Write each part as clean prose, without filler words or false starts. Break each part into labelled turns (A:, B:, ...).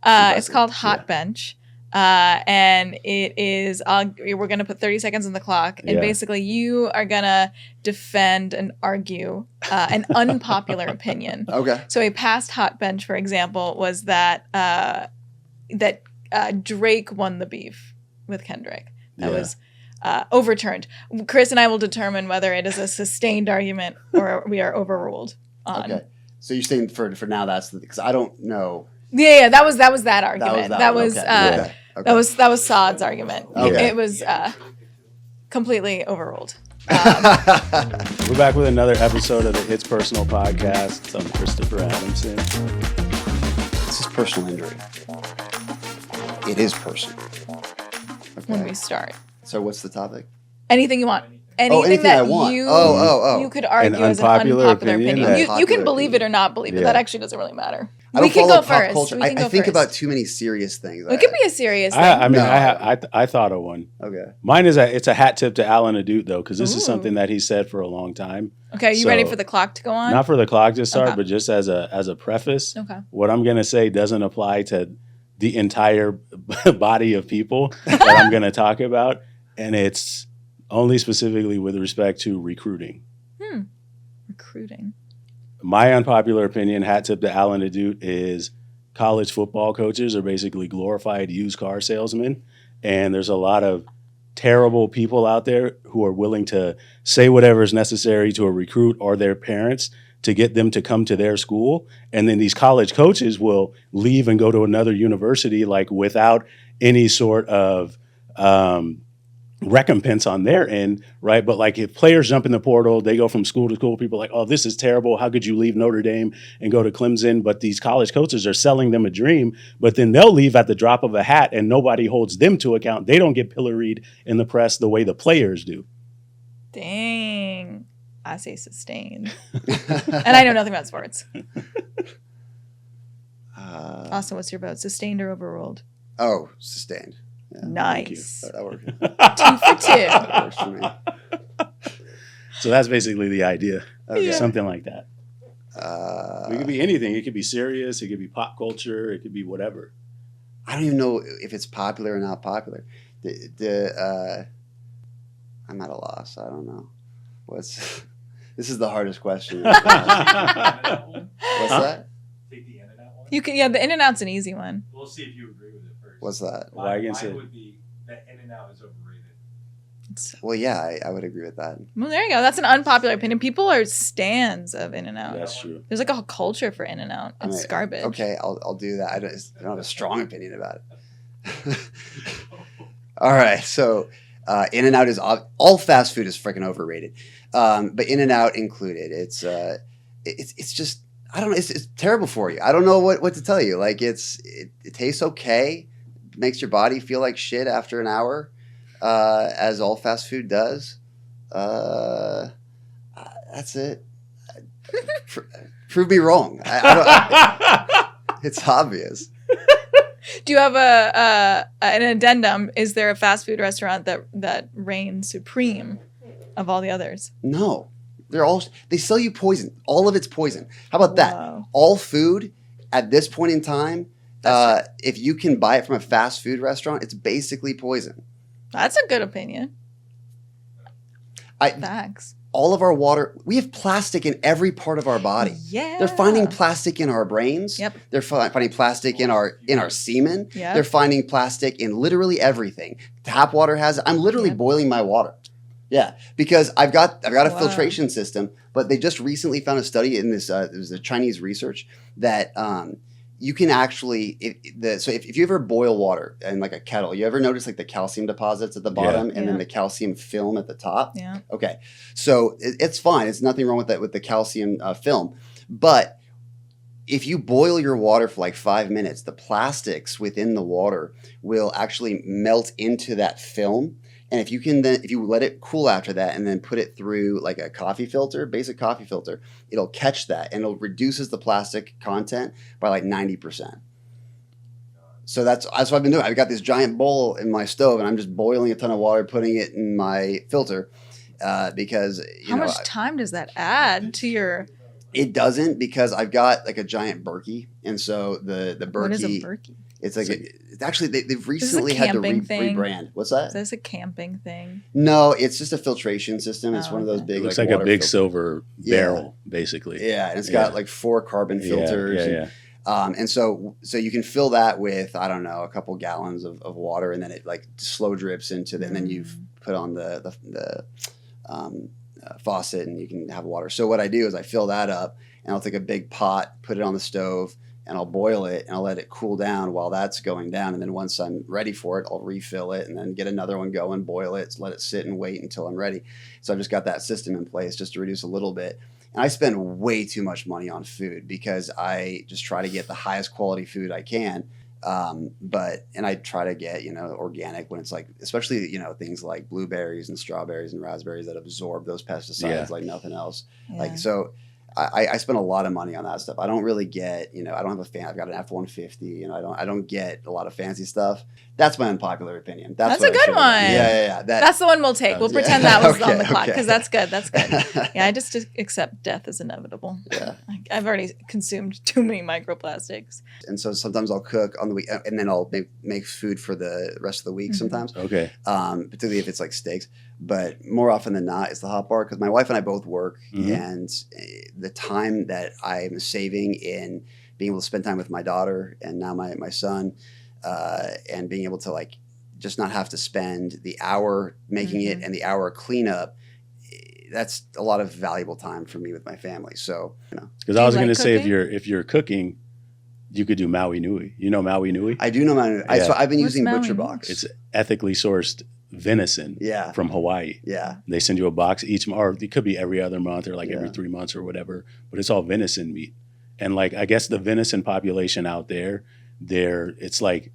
A: It's called Hot Bench. And it is, we're going to put 30 seconds on the clock. And basically you are going to defend and argue an unpopular opinion.
B: Okay.
A: So a past hot bench, for example, was that Drake won the beef with Kendrick. That was overturned. Chris and I will determine whether it is a sustained argument or we are overruled on. Okay.
B: So you're saying for now that's because I don't know.
A: Yeah, that was that argument. That was Saad's argument.
B: Okay.
A: It was completely overruled.
C: We're back with another episode of the It's Personal podcast. I'm Christopher Adamson.
B: This is personal injury. It is personal. Okay.
A: When we start.
B: So what's the topic?
A: Anything you want. Anything that I want. You could argue as an unpopular opinion. You can believe it or not believe it. That actually doesn't really matter.
B: We can go first. I think about too many serious things.
A: It could be a serious thing.
C: I thought of one.
B: Okay.
C: Mine is it's a hat tip to Alan Adute, though, because this is something that he said for a long time.
A: Okay, you ready for the clock to go on?
C: Not for the clock to start, but just as a preface.
A: Okay.
C: What I'm going to say doesn't apply to the entire body of people that I'm going to talk about, and it's only specifically with respect to recruiting.
A: Recruiting.
C: My unpopular opinion, hat tip to Alan Adute, is college football coaches are basically glorified used car salesmen. And there's a lot of terrible people out there who are willing to say whatever is necessary to a recruit or their parents to get them to come to their school. And then these college coaches will leave and go to another university like without any sort of recompense on their end, right? But like if players jump in the portal, they go from school to school, people are like, oh, this is terrible. How could you leave Notre Dame and go to Clemson? But these college coaches are selling them a dream, but then they'll leave at the drop of a hat and nobody holds them to account. They don't get pilloried in the press the way the players do.
A: Dang. I say sustained. And I know nothing about sports. Austin, what's your vote? Sustained or overruled?
B: Oh, sustained.
A: Yeah, nice.
B: That works.
A: 2 for 2.
B: That works for me.
C: So that's basically the idea. Okay. Something like that. It could be anything. It could be serious. It could be pop culture. It could be whatever.
B: I don't even know if it's popular or not popular. I'm at a loss. I don't know. This is the hardest question. What's that?
D: Take the In-N-Out one?
A: You can, the In-N-Out's an easy one.
D: We'll see if you agree with it first.
B: What's that?
D: Mine would be that In-N-Out is overrated.
B: Well, yeah, I would agree with that.
A: Well, there you go. That's an unpopular opinion. People are stans of In-N-Out.
C: That's true.
A: There's like a whole culture for In-N-Out. It's garbage.
B: Okay, I'll do that. I don't have a strong opinion about it. All right, so In-N-Out is all fast food is freaking overrated, but In-N-Out included. It's just I don't know. It's terrible for you. I don't know what to tell you. Like it tastes okay, makes your body feel like shit after an hour. As all fast food does. That's it. Prove me wrong. It's obvious.
A: Do you have an addendum? Is there a fast food restaurant that reigns supreme of all the others?
B: No. They sell you poison. All of it's poison. How about that? All food at this point in time, if you can buy it from a fast food restaurant, it's basically poison.
A: That's a good opinion. Facts.
B: All of our water, we have plastic in every part of our body.
A: Yeah.
B: They're finding plastic in our brains.
A: Yep.
B: They're finding plastic in our semen.
A: Yep.
B: They're finding plastic in literally everything. Tap water has it. I'm literally boiling my water. Yeah, because I've got a filtration system, but they just recently found a study in this it was a Chinese research that you can actually if you ever boil water in like a kettle, you ever notice like the calcium deposits at the bottom and then the calcium film at the top?
A: Yeah.
B: Okay. So it's fine. It's nothing wrong with that with the calcium film. But if you boil your water for like 5 minutes, the plastics within the water will actually melt into that film. And if you let it cool after that and then put it through like a basic coffee filter, it'll catch that and it'll reduces the plastic content by like 90%. So that's what I've been doing. I've got this giant bowl in my stove and I'm just boiling a ton of water, putting it in my filter because
A: how much time does that add to your
B: It doesn't, because I've got like a giant Berkey, and so the Berkey.
A: What is a Berkey?
B: It's like it's actually they've recently had to rebrand. What's that?
A: Is this a camping thing?
B: No, it's just a filtration system. It's one of those big.
C: Looks
B: like
C: a big
B: filters.
C: silver barrel, basically.
B: Yeah, and it's got like 4 carbon filters. And so you can fill that with, I don't know, a couple gallons of water, and then it like slow drips into and then you've put on the faucet, and you can have water. So what I do is I fill that up, and I'll take a big pot, put it on the stove, and I'll boil it, and I'll let it cool down while that's going down. And then once I'm ready for it, I'll refill it, and then get another one going, boil it, let it sit and wait until I'm ready. So I've just got that system in place just to reduce a little bit. And I spend way too much money on food because I just try to get the highest quality food I can. And I try to get, organic when it's like, especially, things like blueberries and strawberries and raspberries that absorb those pesticides like nothing else. Yeah. So I spend a lot of money on that stuff. I don't really get, I don't have I've got an F-150, I don't get a lotot of fancy stuff. That's my unpopular opinion. That's
A: a good one.
B: Yeah.
A: That's the one we'll take. We'll pretend that was on the clock, because that's good. That's good. Yeah, I just accept death as inevitable.
B: Yeah.
A: I've already consumed too many microplastics.
B: And so sometimes I'll cook on the week, and then I'll make food for the rest of the week sometimes.
C: Okay.
B: Particularly if it's like steaks. But more often than not, it's the hot bar, because my wife and I both work, and the time that I'm saving in being able to spend time with my daughter and now my son, and being able to like just not have to spend the hour making it and the hour cleanup, that's a lot of valuable time for me with my family. So,
C: because I was going to say, if you're cooking, you could do Maui Nui. You know Maui Nui?
B: I do know Maui Nui. Yeah. So I've been using Butcher Box.
C: It's ethically sourced venison from Hawaii.
B: Yeah.
C: They send you a box each month, or it could be every other month, or like every 3 months or whatever, but it's all venison meat. And like, I guess the venison population out there, it's like,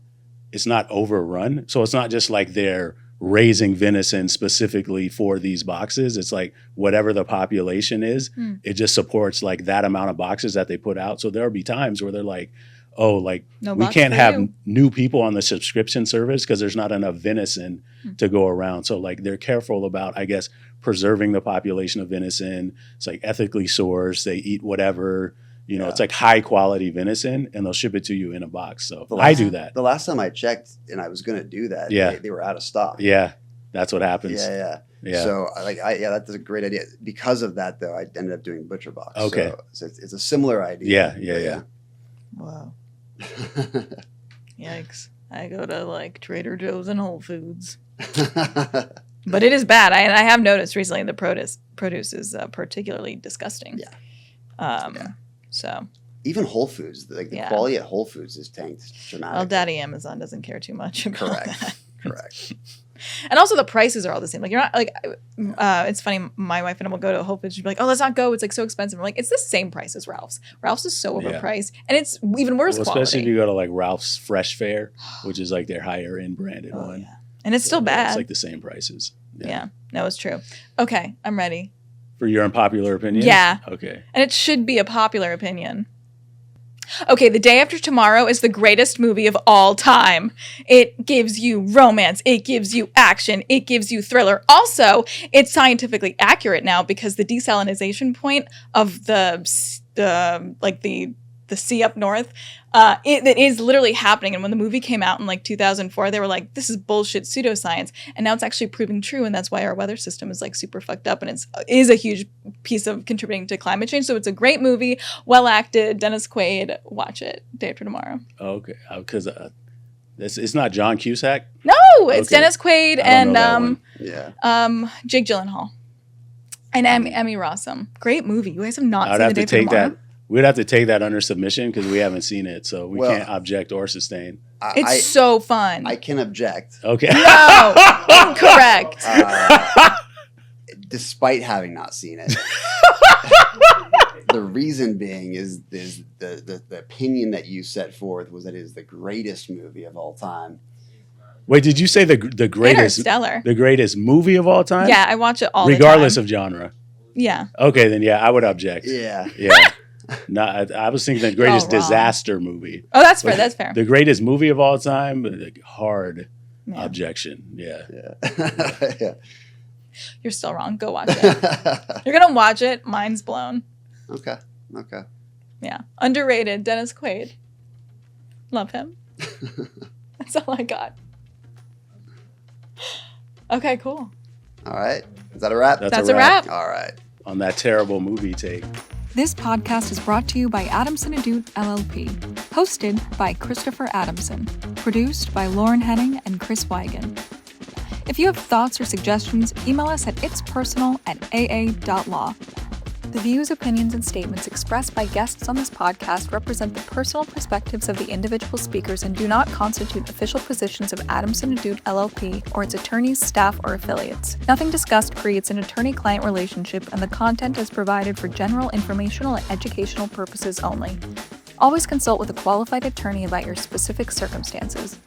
C: it's not overrun. So it's not just like they're raising venison specifically for these boxes. It's like whatever the population is, it just supports like that amount of boxes that they put out. So there'll be times where they're like, oh, like we can't have new people on the subscription service because there's not enough venison to go around. So like they're careful about, I guess, preserving the population of venison. It's like ethically sourced. They eat whatever, it's like high quality venison, and they'll ship it to you in a box. So I do that.
B: The last time I checked and I was going to do that, they were out of stock.
C: Yeah, that's what happens.
B: Yeah. So that's a great idea. Because of that, though, I ended up doing Butcher Box.
C: Okay.
B: So it's a similar idea.
C: Yeah.
A: Wow. Yikes. I go to like Trader Joe's and Whole Foods. But it is bad. I have noticed recently the produce is particularly disgusting.
B: Yeah.
A: So
B: even Whole Foods, the quality at Whole Foods is tanked dramatically.
A: Well, Daddy Amazon doesn't care too much about that.
B: Correct.
A: And also the prices are all the same. Like you're not like, it's funny. My wife and I will go to Whole Foods. She'll be like, "Oh, let's not go. It's like so expensive." I'm like, "It's the same price as Ralph's. Ralph's is so overpriced, and it's even worse quality."
C: Especially if you go to like Ralph's Fresh Fare, which is like their higher end branded one.
A: Yeah. And it's still bad.
C: It's like the same prices.
A: Yeah. No, it's true. Okay, I'm ready.
C: For your unpopular opinion?
A: Yeah.
C: Okay.
A: And it should be a popular opinion. Okay, The Day After Tomorrow is the greatest movie of all time. It gives you romance. It gives you action. It gives you thriller. Also, it's scientifically accurate now because the desalination point of the sea up north, it is literally happening. And when the movie came out in like 2004, they were like, this is bullshit pseudoscience. And now it's actually proving true. And that's why our weather system is like super fucked up. And it is a huge piece of contributing to climate change. So it's a great movie, well acted. Dennis Quaid, watch it. Day After Tomorrow.
C: Okay. Because it's not John Cusack?
A: No, it's Dennis Quaid and Jake Gyllenhaal. And Emmy Rossum. Great movie. You guys have not seen The Day After Tomorrow?
C: We'd have to take that under submission because we haven't seen it, so we can't object or sustain.
A: It's so fun.
B: I can object.
C: Okay.
A: No, incorrect.
B: Despite having not seen it. The reason being is the opinion that you set forth was that it is the greatest movie of all time.
C: Wait, did you say the greatest?
A: Interstellar.
C: The greatest movie of all time?
A: Yeah, I watch it all the time.
C: Regardless of genre.
A: Yeah.
C: Okay, then I would object.
B: Yeah.
C: No, I was thinking the greatest disaster movie.
A: Oh, that's fair. That's fair.
C: The greatest movie of all time, hard objection. Yeah.
A: You're still wrong. Go watch it. You're gonna watch it. Mind's blown.
B: Okay. Okay.
A: Yeah. Underrated, Dennis Quaid. Love him. That's all I got. Okay, cool.
B: All right. Is that a wrap?
A: That's a wrap.
B: All right.
C: On that terrible movie take.
A: This podcast is brought to you by Adamson & Dute LLP. Hosted by Christopher Adamson. Produced by Lauren Henning and Chris Wigan. If you have thoughts or suggestions, email us at itspersonal@aa.law. The views, opinions, and statements expressed by guests on this podcast represent the personal perspectives of the individual speakers and do not constitute official positions of Adamson & Dute LLP or its attorneys, staff, or affiliates. Nothing discussed creates an attorney-client relationship, and the content is provided for general informational and educational purposes only. Always consult with a qualified attorney about your specific circumstances.